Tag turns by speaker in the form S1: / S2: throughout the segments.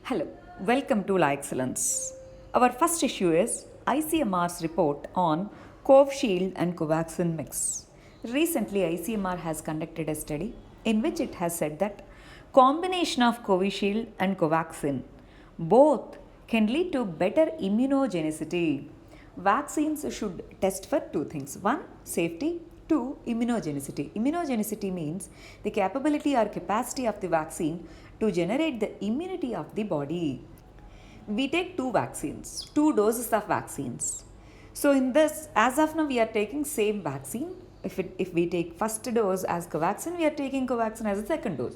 S1: Hello, welcome to La Excellence. Our first issue is ICMR's report on Covishield and Covaxin mix. Recently, ICMR has conducted a study in which it has said that combination of Covishield and Covaxin both can lead to better immunogenicity. Vaccines should test for two things: one, safety; two, immunogenicity. Immunogenicity means the capability or capacity of the vaccine to generate the immunity of the body. We take two vaccines, two doses of vaccines. So in this, as of now, we are taking same vaccine. If we take first dose as Covaxin, we are taking Covaxin as a second dose.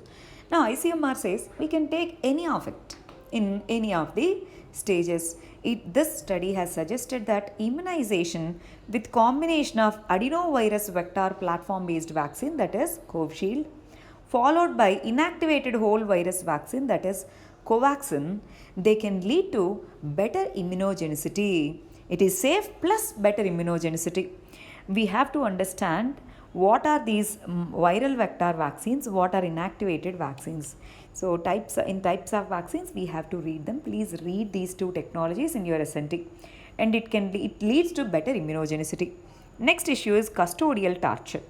S1: Now ICMR says we can take any of it in any of the stages. This study has suggested that immunization with combination of adenovirus vector platform based vaccine, that is Covishield, followed by inactivated whole virus vaccine, that is Covaxin, they can lead to better immunogenicity. It is safe plus better immunogenicity. We have to understand what are these viral vector vaccines, what are inactivated vaccines. So types of vaccines we have to read them. Please read these two technologies in your SNT, and it leads to better immunogenicity. Next issue is custodial torture.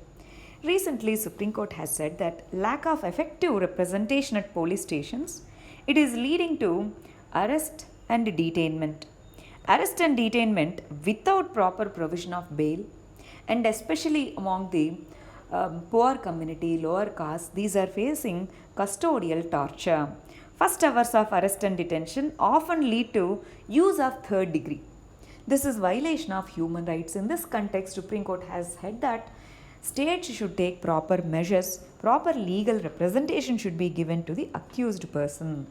S1: Recently, Supreme Court has said that lack of effective representation at police stations, it is leading to arrest and detainment. Arrest and detainment without proper provision of bail, and especially among the poor community, lower caste, these are facing custodial torture. First hours of arrest and detention often lead to use of third degree. This is violation of human rights. In this context, Supreme Court has said that states should take proper measures, proper legal representation should be given to the accused person.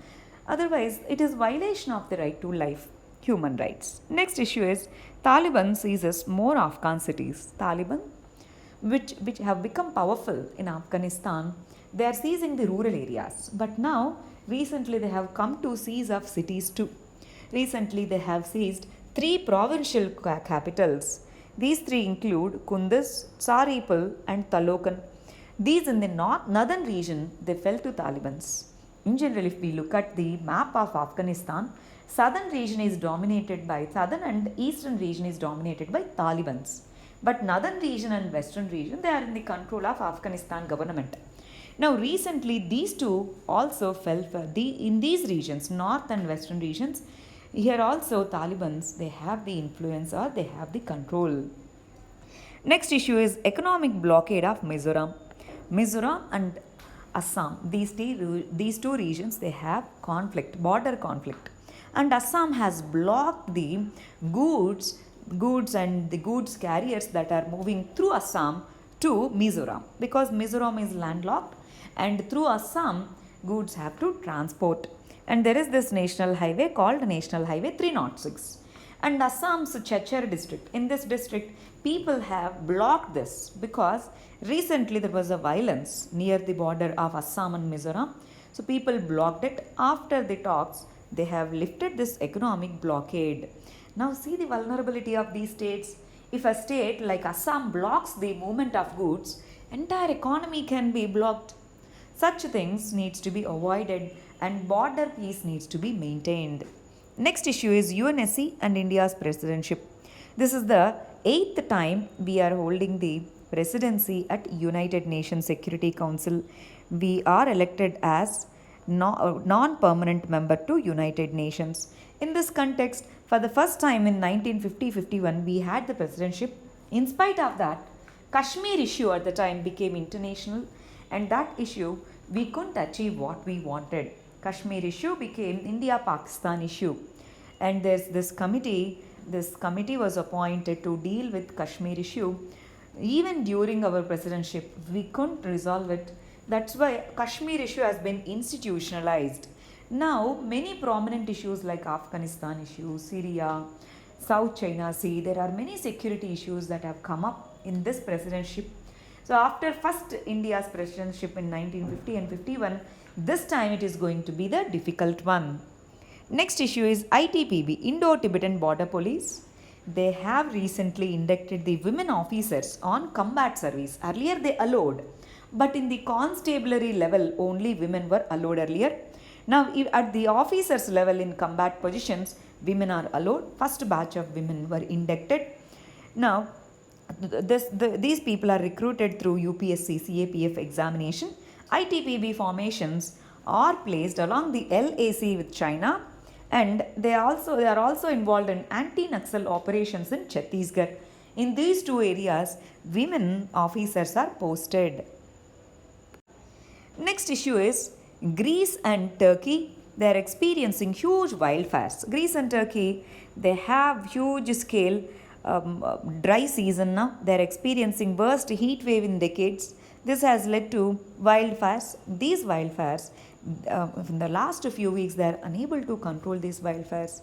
S1: Otherwise, it is violation of the right to life, human rights. Next issue is Taliban seizes more Afghan cities. Taliban, which have become powerful in Afghanistan, they are seizing the rural areas. But now, recently they have come to seize of cities too. Recently they have seized three provincial capitals. These three include Kunduz, Tsaripal and Talokan. These in the northern region, they fell to Talibans. In general, if we look at the map of Afghanistan, southern and eastern region is dominated by Talibans. But northern region and western region, they are in the control of Afghanistan government. Now recently these two also fell in these regions, north and western regions. Here also Talibans, they have the influence or they have the control. Next issue is economic blockade of Mizoram. Mizoram and Assam, these two regions, they have conflict, border conflict. And Assam has blocked the goods and the goods carriers that are moving through Assam to Mizoram, because Mizoram is landlocked and through Assam goods have to transport. And there is this national highway called National Highway 306. And Assam's Chachar district, in this district, people have blocked this because recently there was a violence near the border of Assam and Mizoram. So people blocked it. After the talks, they have lifted this economic blockade. Now see the vulnerability of these states. If a state like Assam blocks the movement of goods, entire economy can be blocked. Such things needs to be avoided and border peace needs to be maintained. Next issue is UNSC and India's presidency. This is the 8th time we are holding the presidency at United Nations Security Council. We are elected as non-permanent member to United Nations. In this context, for the first time in 1950-51, we had the presidency. In spite of that, Kashmir issue at the time became international, and that issue we couldn't achieve what we wanted. Kashmir issue became India-Pakistan issue, and there's this committee. This committee was appointed to deal with Kashmir issue. Even during our presidency, we couldn't resolve it. That's why Kashmir issue has been institutionalized. Now, many prominent issues like Afghanistan issue, Syria, South China Sea, there are many security issues that have come up in this presidency. So after first India's presidency in 1950 and 51, this time it is going to be the difficult one. Next issue is ITPB, Indo-Tibetan Border Police. They have recently inducted the women officers on combat service. Earlier they allowed, but in the constabulary level only women were allowed earlier. Now, at the officers level in combat positions, women are allowed. First batch of women were inducted. Now, these people are recruited through UPSC CAPF examination. ITPB formations are placed along the LAC with China, and they are also involved in anti-Naxal operations in Chhattisgarh. In these two areas, women officers are posted. Next issue is Greece and Turkey. They are experiencing huge wildfires. Greece and Turkey, they have huge scale dry season now. They are experiencing worst heat wave in decades. This has led to wildfires. These wildfires, in the last few weeks, they are unable to control these wildfires.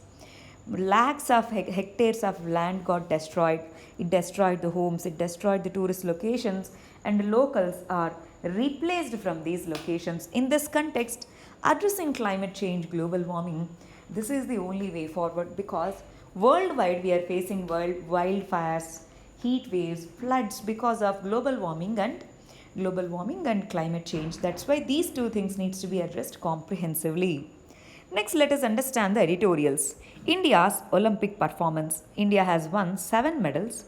S1: Lakhs of hectares of land got destroyed. It destroyed the homes, it destroyed the tourist locations, and locals are replaced from these locations. In this context, addressing climate change, global warming, this is the only way forward, because worldwide we are facing wildfires, heat waves, floods because of global warming and climate change. That's why these two things needs to be addressed comprehensively. Next, let us understand the editorials. India's Olympic performance. India has won 7 medals,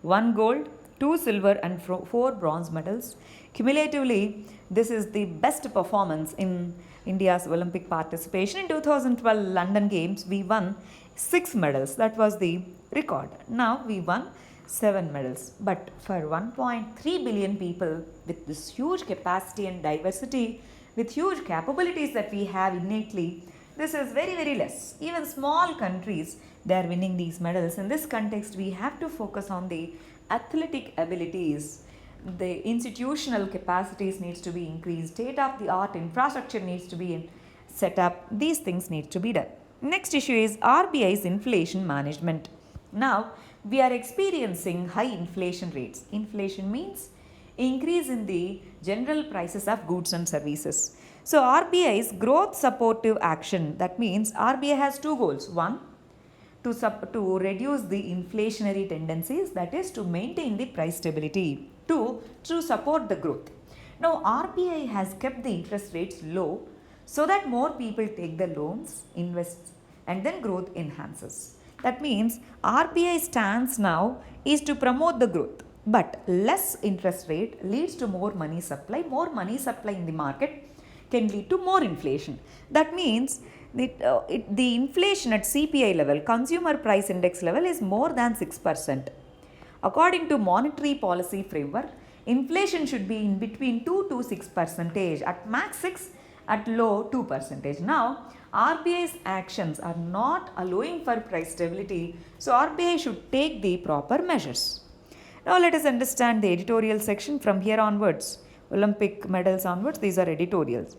S1: 1 gold, 2 silver and 4 bronze medals. Cumulatively, this is the best performance in India's Olympic participation. In 2012 London Games, we won 6 medals. That was the record. Now we won 7 medals. But for 1.3 billion people, with this huge capacity and diversity, with huge capabilities that we have innately, this is very, very less. Even small countries, they are winning these medals. In this context, we have to focus on the athletic abilities. The institutional capacities needs to be increased. State-of-the-art infrastructure needs to be set up. These things need to be done. Next issue is RBI's inflation management. Now, we are experiencing high inflation rates. Inflation means increase in the general prices of goods and services. So RBI's growth supportive action, that means RBI has two goals. One, to reduce the inflationary tendencies, that is to maintain the price stability. Two, to support the growth. Now RBI has kept the interest rates low so that more people take the loans, invest, and then growth enhances. That means RBI stance now is to promote the growth, but less interest rate leads to more money supply. More money supply in the market can lead to more inflation. That means the inflation at CPI level, consumer price index level, is more than 6%. According to monetary policy framework, inflation should be in between 2 to 6%, at max 6, at low 2%. Now, RBI's actions are not allowing for price stability, so RBI should take the proper measures. Now, let us understand the editorial section from here onwards. Olympic medals onwards, these are editorials.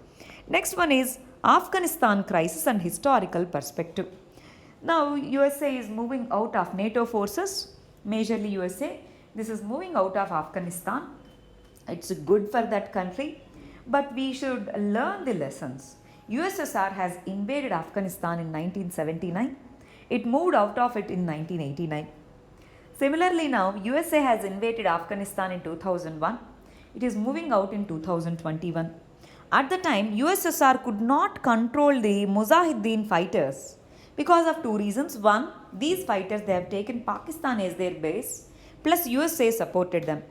S1: Next one is Afghanistan crisis and historical perspective. Now, USA is moving out of NATO forces, majorly USA. This is moving out of Afghanistan. It's good for that country, but we should learn the lessons. USSR has invaded Afghanistan in 1979. It moved out of it in 1989. Similarly, now USA has invaded Afghanistan in 2001. It is moving out in 2021. At the time, USSR could not control the Mujahideen fighters because of two reasons. One, these fighters, they have taken Pakistan as their base, plus USA supported them.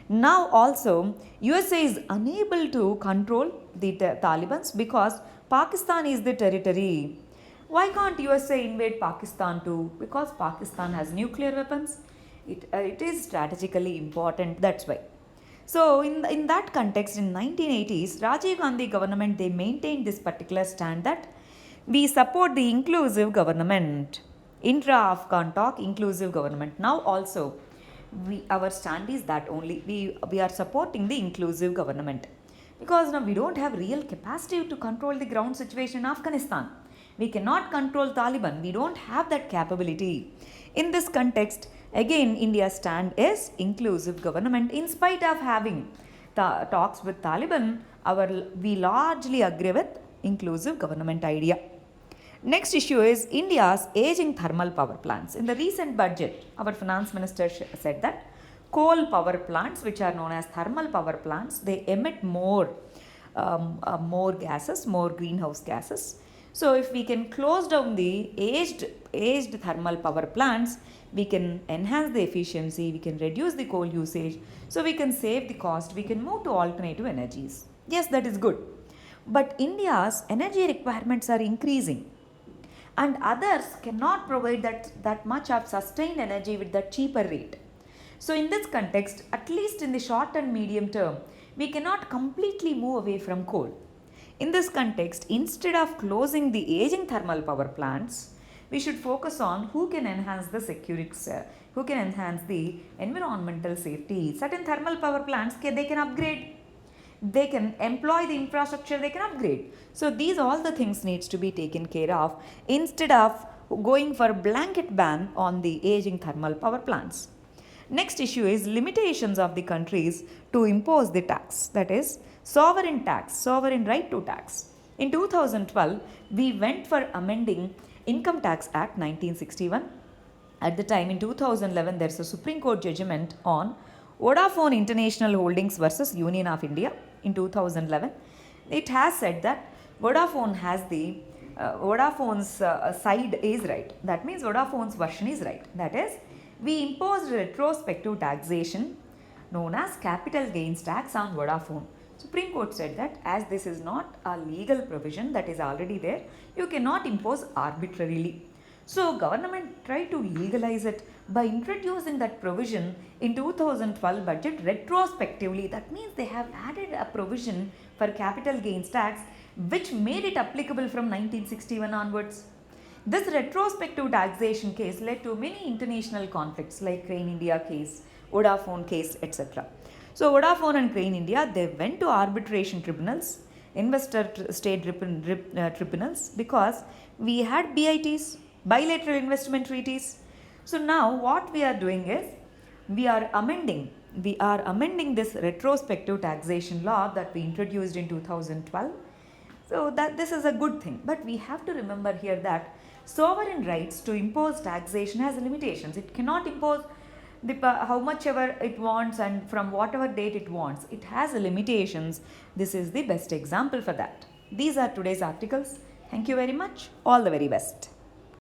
S1: Now also, USA is unable to control the Taliban because Pakistan is the territory. Why can't USA invade Pakistan too? Because Pakistan has nuclear weapons. It is strategically important, that's why. So in that context, in 1980s, Rajiv Gandhi government, they maintained this particular stand that we support the inclusive government. Intra-Afghan talk, inclusive government. Now also, our stand is that only we are supporting the inclusive government, because now we don't have real capacity to control the ground situation in Afghanistan. We cannot control Taliban. We don't have that capability. In this context, again, India's stand is inclusive government. In spite of having talks with Taliban, we largely agree with inclusive government idea. Next issue is India's aging thermal power plants. In the recent budget, our finance minister said that coal power plants, which are known as thermal power plants, they emit more more gases, more greenhouse gases. So if we can close down the aged thermal power plants, we can enhance the efficiency, we can reduce the coal usage, so we can save the cost, we can move to alternative energies. Yes, that is good. But India's energy requirements are increasing, and others cannot provide that much of sustained energy with that cheaper rate. So in this context, at least in the short and medium term, we cannot completely move away from coal. In this context, instead of closing the aging thermal power plants, we should focus on who can enhance the security, who can enhance the environmental safety. Certain thermal power plants, they can upgrade, they can employ the infrastructure, they can upgrade. So these all the things needs to be taken care of instead of going for blanket ban on the aging thermal power plants. Next issue is limitations of the countries to impose the tax, that is sovereign tax, sovereign right to tax. In 2012, we went for amending Income Tax Act 1961. At the time in 2011, there's a Supreme Court judgment on Vodafone International Holdings versus Union of India in 2011. It has said that Vodafone has the Vodafone's side is right. That means Vodafone's version is right. That is, we imposed retrospective taxation known as capital gains tax on Vodafone. Supreme Court said that as this is not a legal provision that is already there, you cannot impose arbitrarily. So government tried to legalize it by introducing that provision in 2012 budget retrospectively. That means they have added a provision for capital gains tax which made it applicable from 1961 onwards. This retrospective taxation case led to many international conflicts like Crane India case, Vodafone case, etc. So Vodafone and Crane India, they went to arbitration tribunals, state tribunals, because we had BITs, bilateral investment treaties. So now what we are doing is we are amending this retrospective taxation law that we introduced in 2012. So that this is a good thing, but we have to remember here that sovereign rights to impose taxation has limitations. It cannot impose how much ever it wants and from whatever date it wants. It has limitations. This is the best example for that. These are today's articles. Thank you very much. All the very best.